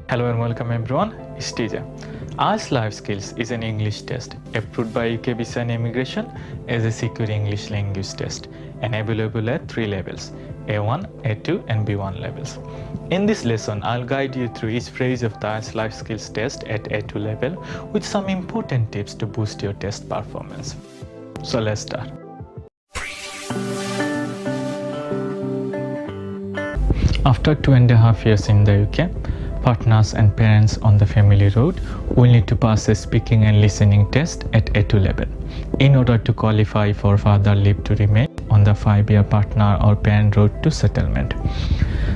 Hello and welcome everyone, it's TJ. IELTS Life Skills is an English test approved by UKSE and Immigration as a secure English language test and available at 3 levels, A1, A2 and B1 levels. In this lesson, I'll guide you through each phase of the IELTS Life Skills test at A2 level with some important tips to boost your test performance. So let's start. After 2.5 years in the UK, partners and parents on the family road will need to pass a speaking and listening test at A2 level in order to qualify for further leave to remain on the 5-year partner or parent road to settlement.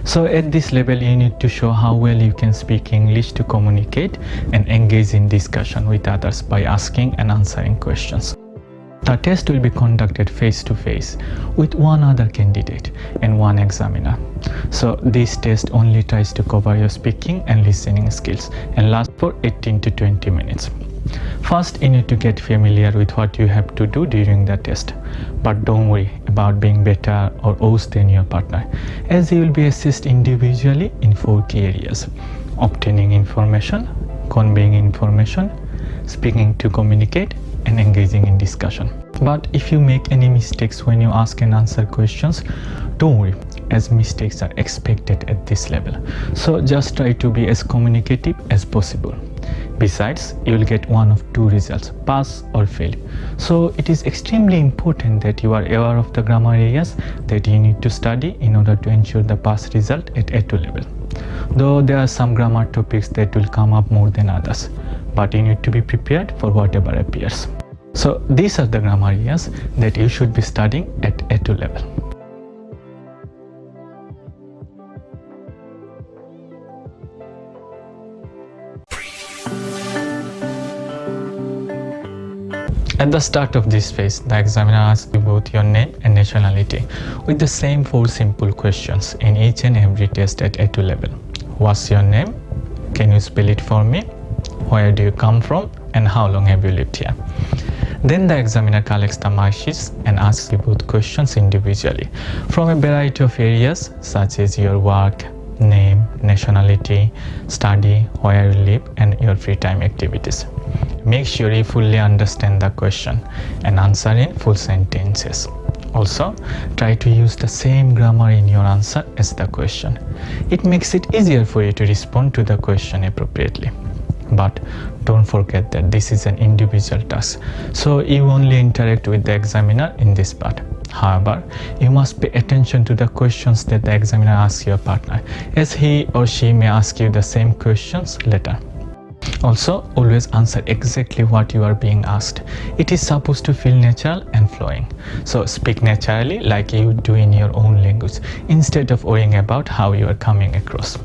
So at this level, you need to show how well you can speak English to communicate and engage in discussion with others by asking and answering questions. The test will be conducted face-to-face with one other candidate and one examiner. So this test only tries to cover your speaking and listening skills and lasts for 18 to 20 minutes. First, you need to get familiar with what you have to do during the test. But don't worry about being better or worse than your partner, as you will be assessed individually in 4 key areas: obtaining information, conveying information, speaking to communicate, and engaging in discussion. But if you make any mistakes when you ask and answer questions, don't worry, as mistakes are expected at this level. So just try to be as communicative as possible. Besides, you will get one of 2 results, pass or fail. So it is extremely important that you are aware of the grammar areas that you need to study in order to ensure the pass result at A2 level. Though there are some grammar topics that will come up more than others, but you need to be prepared for whatever appears. So these are the grammar areas that you should be studying at A2 level. At the start of this phase, the examiner asks you both your name and nationality with the same 4 simple questions in each and every test at A2 level. What's your name? Can you spell it for me? Where do you come from? And how long have you lived here? Then the examiner collects the mark sheets and asks you both questions individually from a variety of areas such as your work, name, nationality, study, where you live, and your free time activities. Make sure you fully understand the question and answer in full sentences. Also, try to use the same grammar in your answer as the question. It makes it easier for you to respond to the question appropriately. But don't forget that this is an individual task, so you only interact with the examiner in this part. However, you must pay attention to the questions that the examiner asks your partner, as he or she may ask you the same questions later. Also, always answer exactly what you are being asked. It is supposed to feel natural and flowing. So speak naturally like you do in your own language, instead of worrying about how you are coming across.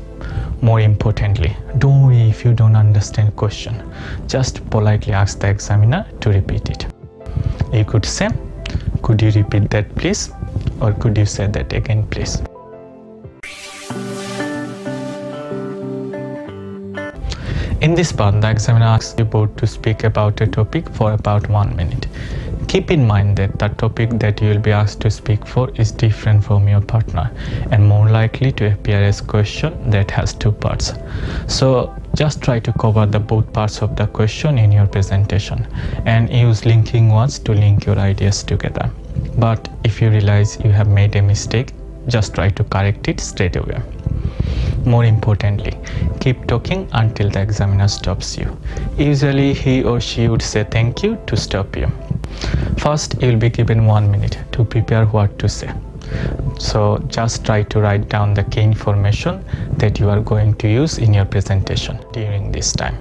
More importantly, don't worry if you don't understand question. Just politely ask the examiner to repeat it. You could say, "Could you repeat that please?" or "Could you say that again please?" In this part, the examiner asks you both to speak about a topic for about 1 minute. Keep in mind that the topic that you will be asked to speak for is different from your partner and more likely to appear as a question that has 2 parts. So just try to cover the both parts of the question in your presentation and use linking words to link your ideas together. But if you realize you have made a mistake, just try to correct it straight away. More importantly, keep talking until the examiner stops you. Usually he or she would say thank you to stop you. First, you will be given 1 minute to prepare what to say. So just try to write down the key information that you are going to use in your presentation during this time.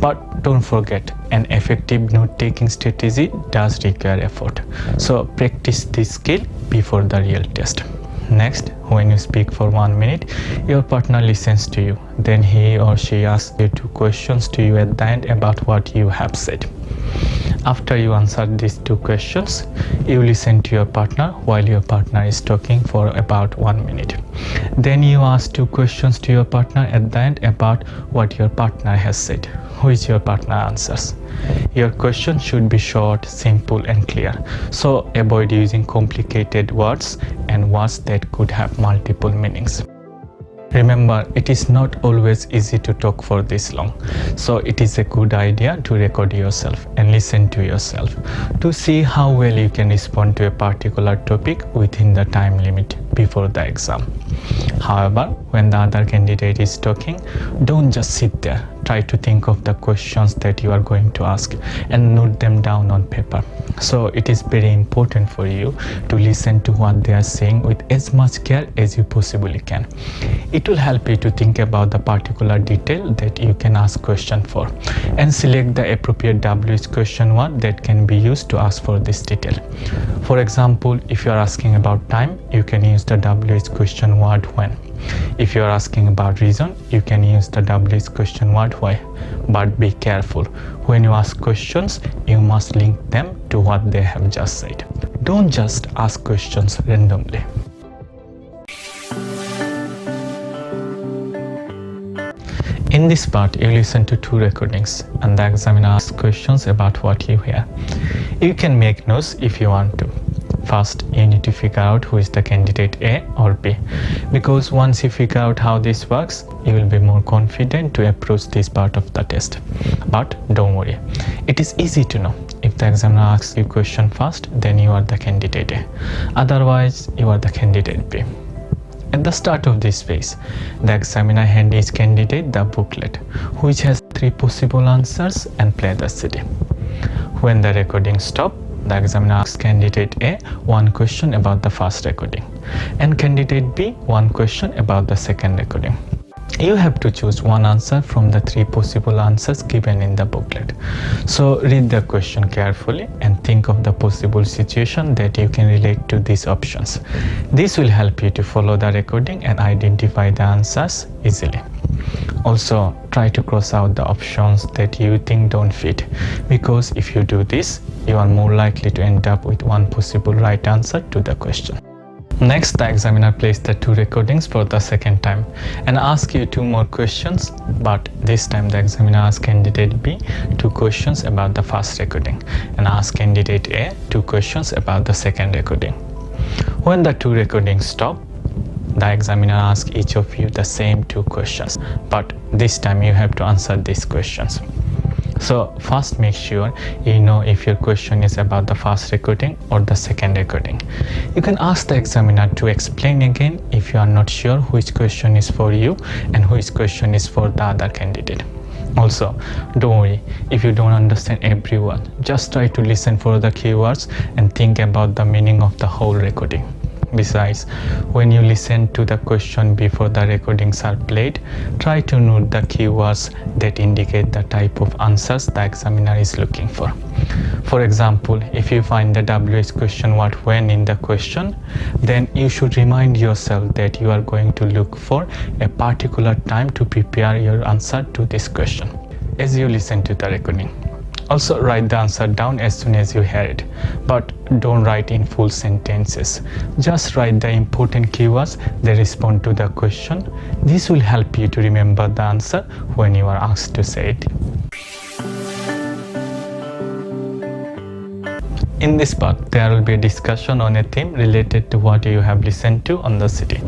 But don't forget, an effective note-taking strategy does require effort. So practice this skill before the real test. Next, when you speak for 1 minute, your partner listens to you. Then he or she asks you 2 questions to you at the end about what you have said. After you answer these 2 questions, you listen to your partner while your partner is talking for about 1 minute. Then you ask 2 questions to your partner at the end about what your partner has said, which your partner answers. Your question should be short, simple and clear. So avoid using complicated words and words that could have multiple meanings. Remember, it is not always easy to talk for this long, so it is a good idea to record yourself and listen to yourself to see how well you can respond to a particular topic within the time limit before the exam. However, when the other candidate is talking, don't just sit there. Try to think of the questions that you are going to ask and note them down on paper. So it is very important for you to listen to what they are saying with as much care as you possibly can. It will help you to think about the particular detail that you can ask question for and select the appropriate WH question word that can be used to ask for this detail. For example, if you are asking about time, you can use the WH question word when. If you are asking about reason, you can use the WH question word why. But be careful. When you ask questions, you must link them to what they have just said. Don't just ask questions randomly. In this part, you listen to 2 recordings and the examiner asks questions about what you hear. You can make notes if you want to. First, you need to figure out who is the candidate A or B, because once you figure out how this works, you will be more confident to approach this part of the test. But don't worry, it is easy to know. If the examiner asks you question first, then you are the candidate A. Otherwise, you are the candidate B. At the start of this phase, the examiner hands each candidate the booklet, which has 3 possible answers, and play the CD. When the recording stops, the examiner asks candidate A 1 question about the first recording and candidate B 1 question about the second recording. You have to choose 1 answer from the 3 possible answers given in the booklet. So read the question carefully and think of the possible situation that you can relate to these options. This will help you to follow the recording and identify the answers easily. Also, try to cross out the options that you think don't fit, because if you do this, you are more likely to end up with 1 possible right answer to the question. Next, the examiner plays the 2 recordings for the second time and asks you 2 more questions, but this time the examiner asks candidate B 2 questions about the first recording and asks candidate A 2 questions about the second recording. When the 2 recordings stop, the examiner asks each of you the same 2 questions, but this time you have to answer these questions. So first, make sure you know if your question is about the first recording or the second recording. You can ask the examiner to explain again if you are not sure which question is for you and which question is for the other candidate. Also, don't worry if you don't understand every word. Just try to listen for the keywords and think about the meaning of the whole recording. Besides, when you listen to the question before the recordings are played, try to note the keywords that indicate the type of answers the examiner is looking for. For example, if you find the WH question word when in the question, then you should remind yourself that you are going to look for a particular time to prepare your answer to this question as you listen to the recording. Also, write the answer down as soon as you hear it, but don't write in full sentences. Just write the important keywords that respond to the question. This will help you to remember the answer when you are asked to say it. In this part, there will be a discussion on a theme related to what you have listened to on the CD.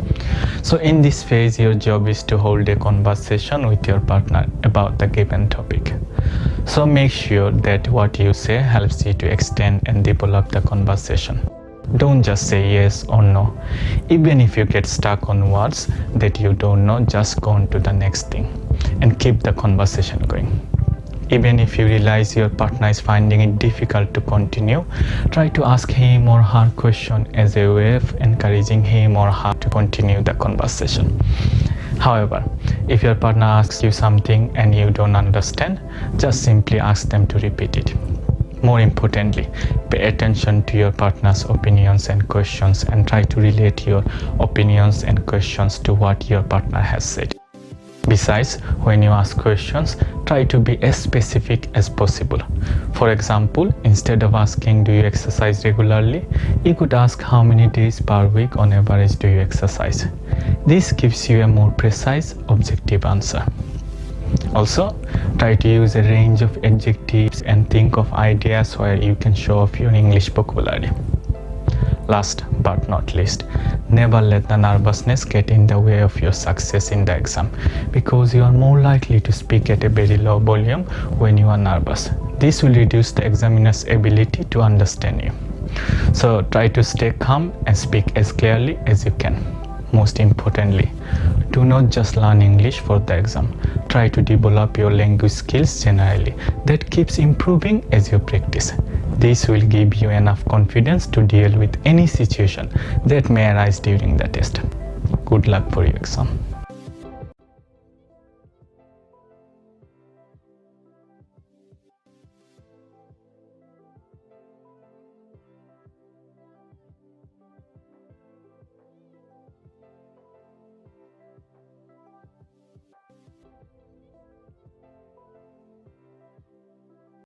So in this phase, your job is to hold a conversation with your partner about the given topic. So make sure that what you say helps you to extend and develop the conversation. Don't just say yes or no. Even if you get stuck on words that you don't know, just go on to the next thing and keep the conversation going. Even if you realize your partner is finding it difficult to continue, try to ask him or her question as a way of encouraging him or her to continue the conversation. However, if your partner asks you something and you don't understand, just simply ask them to repeat it. More importantly, pay attention to your partner's opinions and questions and try to relate your opinions and questions to what your partner has said. Besides, when you ask questions, try to be as specific as possible. For example, instead of asking, "Do you exercise regularly?" you could ask, "How many days per week on average do you exercise?" This gives you a more precise, objective answer. Also, try to use a range of adjectives and think of ideas where you can show off your English vocabulary. Last but not least, never let the nervousness get in the way of your success in the exam, because you are more likely to speak at a very low volume when you are nervous. This will reduce the examiner's ability to understand you. So try to stay calm and speak as clearly as you can. Most importantly, do not just learn English for the exam. Try to develop your language skills generally. That keeps improving as you practice. This will give you enough confidence to deal with any situation that may arise during the test. Good luck for your exam.